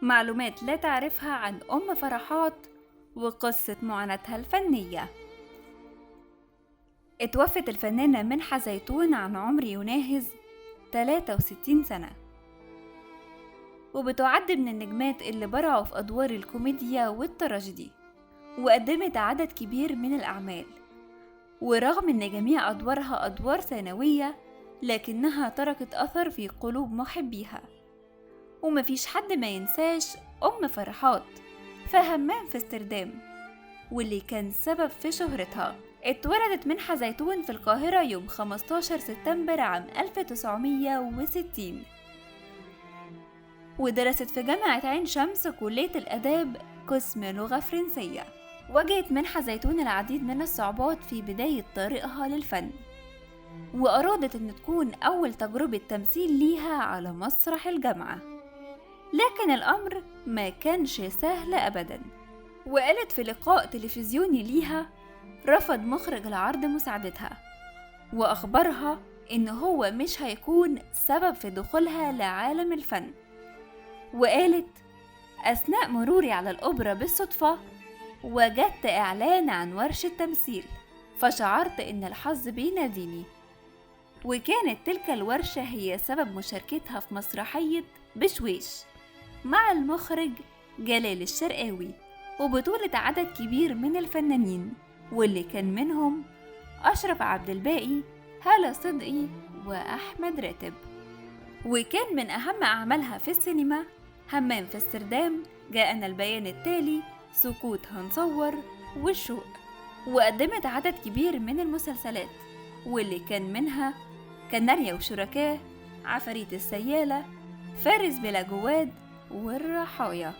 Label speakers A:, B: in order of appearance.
A: معلومات لا تعرفها عن أم فرحات وقصة معاناتها الفنية. اتوفت الفنانة منحة زيتون عن عمر يناهز 63 سنة، وبتعد من النجمات اللي برعوا في أدوار الكوميديا والتراجيدي، وقدمت عدد كبير من الأعمال. ورغم إن جميع أدوارها أدوار ثانوية، لكنها تركت أثر في قلوب محبيها. ومفيش حد ما ينساش أم فرحات في همام في امستردام، واللي كان سبب في شهرتها. اتولدت منحة زيتون في القاهرة يوم 15 سبتمبر عام 1960، ودرست في جامعة عين شمس كلية الآداب قسم لغة فرنسية. واجهت منحة زيتون العديد من الصعوبات في بداية طريقها للفن، وأرادت أن تكون أول تجربة تمثيل ليها على مسرح الجامعة، لكن الأمر ما كانش سهل أبدا. وقالت في لقاء تلفزيوني ليها رفض مخرج العرض مساعدتها، وأخبرها إن هو مش هيكون سبب في دخولها لعالم الفن. وقالت: أثناء مروري على الأوبرا بالصدفة وجدت إعلان عن ورشة تمثيل، فشعرت إن الحظ بيناديني، وكانت تلك الورشة هي سبب مشاركتها في مسرحية بشويش مع المخرج جلال الشرقاوي، وبطولة عدد كبير من الفنانين، واللي كان منهم أشرف عبد الباقي، هالة صدقي، وأحمد راتب. وكان من أهم أعمالها في السينما همام في امستردام، جاءنا البيان التالي، سكوت هنصور، والشوق. وقدمت عدد كبير من المسلسلات، واللي كان منها كناريا وشركاه، عفاريت السيالة، فارس بلا جواد، والرحايا.